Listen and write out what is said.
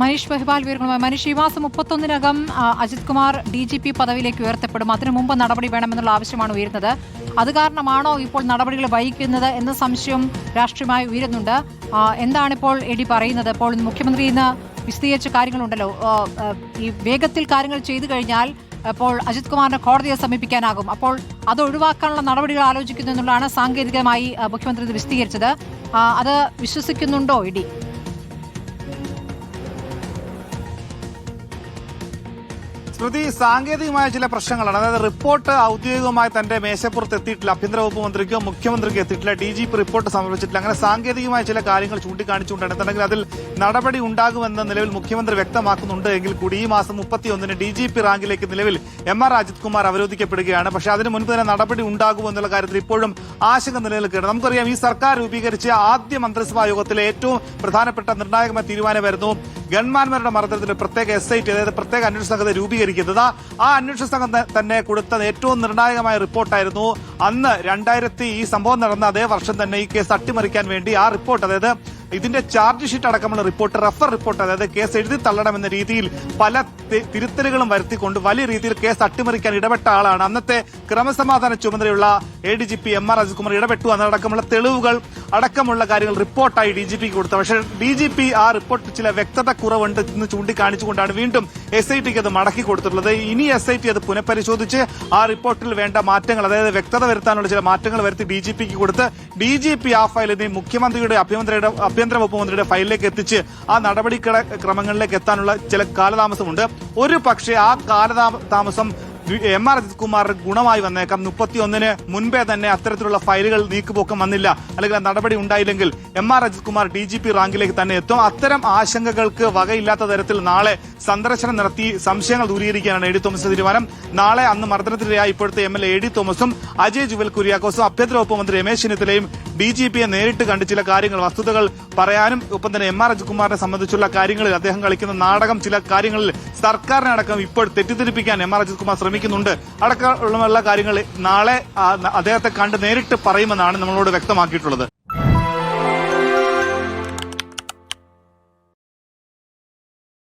മനീഷ് ബെഹ്ബാൽ വിവരങ്ങളുമായി. മനീഷ്, ഈ മാസം 31-നകം അജിത് കുമാർ DGP പദവിയിലേക്ക് ഉയർത്തപ്പെടും. അതിനു മുമ്പ് നടപടി വേണമെന്നുള്ള ആവശ്യമാണ് ഉയരുന്നത്. അത് കാരണമാണോ ഇപ്പോൾ നടപടികൾ വൈകുന്നത് എന്ന സംശയം രാഷ്ട്രീയമായി ഉയരുന്നുണ്ട്. എന്താണിപ്പോൾ AD പറയുന്നത്? ഇപ്പോൾ മുഖ്യമന്ത്രി ഇന്ന് വിശദീകരിച്ച കാര്യങ്ങളുണ്ടല്ലോ, ഈ വേഗത്തിൽ കാര്യങ്ങൾ ചെയ്തു കഴിഞ്ഞാൽ അപ്പോൾ അജിത് കുമാറിനെ കോടതിയെ സമീപിക്കാനാകും. അപ്പോൾ അത് ഒഴിവാക്കാനുള്ള നടപടികൾ ആലോചിക്കുന്നു എന്നുള്ളതാണ് സാങ്കേതികമായി മുഖ്യമന്ത്രി ഇത് വിശദീകരിച്ചത്. അത് വിശ്വസിക്കുന്നുണ്ടോ AD? സ്മൃതി, സാങ്കേതികമായ ചില പ്രശ്നങ്ങളാണ്. അതായത് റിപ്പോർട്ട് ഔദ്യോഗികമായി തന്റെ മേശപ്പുറത്ത് എത്തിയിട്ടില്ല, ആഭ്യന്തര വകുപ്പ് മന്ത്രിക്കോ മുഖ്യമന്ത്രിക്കോ എത്തിയിട്ടില്ല, DGP റിപ്പോർട്ട് സമർപ്പിച്ചിട്ടില്ല. അങ്ങനെ സാങ്കേതികമായ ചില കാര്യങ്ങൾ ചൂണ്ടിക്കാണിച്ചുകൊണ്ടാണ്. എന്തെങ്കിൽ അതിൽ നടപടി ഉണ്ടാകുമെന്ന് നിലവിൽ മുഖ്യമന്ത്രി വ്യക്തമാക്കുന്നുണ്ട് എങ്കിൽ കൂടി ഈ മാസം 31-ന് DGP റാങ്കിലേക്ക് നിലവിൽ MR അജിത് കുമാർ അവരോധിക്കപ്പെടുകയാണ്. പക്ഷേ അതിന് മുൻപ് തന്നെ നടപടി ഉണ്ടാകുമെന്നുള്ള കാര്യത്തിൽ ഇപ്പോഴും ആശങ്ക നിലനിൽക്കുകയാണ്. നമുക്കറിയാം, ഈ സർക്കാർ രൂപീകരിച്ച ആദ്യ മന്ത്രിസഭാ യോഗത്തിലെ ഏറ്റവും പ്രധാനപ്പെട്ട നിർണായകമായ തീരുമാനമായിരുന്നു ഗൺമാൻമാരുടെ മർദ്ദനത്തിൽ പ്രത്യേക SIT, അതായത് പ്രത്യേക അന്വേഷണ സംഘത്തെ രൂപീകരിക്കുന്നത്. ആ അന്വേഷണ സംഘം തന്നെ കൊടുത്ത ഏറ്റവും നിർണായകമായ റിപ്പോർട്ടായിരുന്നു അന്ന് ഈ സംഭവം നടന്ന അതേ വർഷം തന്നെ ഈ കേസ് അട്ടിമറിക്കാൻ വേണ്ടി ആ റിപ്പോർട്ട്, അതായത് ഇതിന്റെ ചാർജ് ഷീറ്റ് അടക്കമുള്ള റിപ്പോർട്ട്, റഫർ റിപ്പോർട്ട്, അതായത് കേസ് എഴുതി തള്ളണമെന്ന രീതിയിൽ പല തിരുത്തലുകളും വരുത്തിക്കൊണ്ട് വലിയ രീതിയിൽ കേസ് അട്ടിമറിക്കാൻ ഇടപെട്ട ആളാണ് അന്നത്തെ ക്രമസമാധാന ചുമതലയുള്ള ADGP MR അജിത് കുമാർ. ഇടപെട്ടു എന്നടക്കമുള്ള തെളിവുകൾ അടക്കമുള്ള കാര്യങ്ങൾ റിപ്പോർട്ടായി DGPക്ക് കൊടുത്തത്. പക്ഷേ DGP ആ റിപ്പോർട്ട് ചില വ്യക്തത കുറവുണ്ട് എന്ന് ചൂണ്ടിക്കാണിച്ചുകൊണ്ടാണ് വീണ്ടും SITക്ക് അത് മടക്കി കൊടുത്തിട്ടുള്ളത്. ഇനി SIT അത് പുനഃപരിശോധിച്ച് ആ റിപ്പോർട്ടിൽ വേണ്ട മാറ്റങ്ങൾ, അതായത് വ്യക്തത വരുത്താനുള്ള ചില മാറ്റങ്ങൾ വരുത്തി DGPക്ക് കൊടുത്ത് DGP ആ ഫയൽ ഇനി മുഖ്യമന്ത്രിയുടെ ആഭ്യന്തര വകുപ്പ് മന്ത്രിയുടെ ഫയലിലേക്ക് എത്തിച്ച് ആ നടപടി ക്രമങ്ങളിലേക്ക് എത്താനുള്ള ചില കാലതാമസമുണ്ട്. ഒരു പക്ഷേ ആ കാലതാമസം MR അജിത് കുമാറിന് ഗുണമായി വന്നേക്കാം. 31-ന് മുൻപേ തന്നെ അത്തരത്തിലുള്ള ഫയലുകൾ നീക്കുപോക്കം വന്നില്ല, അല്ലെങ്കിൽ നടപടി ഉണ്ടായില്ലെങ്കിൽ MR അജിത് കുമാർ DGP റാങ്കിലേക്ക് തന്നെ എത്തും. അത്തരം ആശങ്കകൾക്ക് വകയില്ലാത്ത തരത്തിൽ നാളെ സന്ദർശനം നടത്തി സംശയങ്ങൾ ദൂരീകരിക്കാനാണ് AD തോമസ് തീരുമാനം. നാളെ അന്ന് മർദ്ദനത്തിനിരയായ ഇപ്പോഴത്തെ MLA AD തോമസും അജയ് ജുവൽ കുര്യാക്കോസും ആഭ്യന്തര വകുപ്പ് മന്ത്രി രമേശ് ചെന്നിത്തലയും DGPയെ നേരിട്ട് കണ്ട് ചില കാര്യങ്ങൾ, വസ്തുതകൾ പറയാനും ഒപ്പം തന്നെ MR അജിത് കുമാറിനെ സംബന്ധിച്ചുള്ള കാര്യങ്ങളിൽ അദ്ദേഹം കളിക്കുന്ന നാടകം, ചില കാര്യങ്ങളിൽ സർക്കാരിനെ അടക്കം ഇപ്പോൾ തെറ്റിദ്ധരിപ്പിക്കാൻ MR അജിത് കുമാർ ശ്രമിക്കുന്നുണ്ട് അടക്കമുള്ള കാര്യങ്ങൾ നാളെ അദ്ദേഹത്തെ കണ്ട് നേരിട്ട് പറയുമെന്നാണ് നമ്മളോട് വ്യക്തമാക്കിയിട്ടുള്ളത്.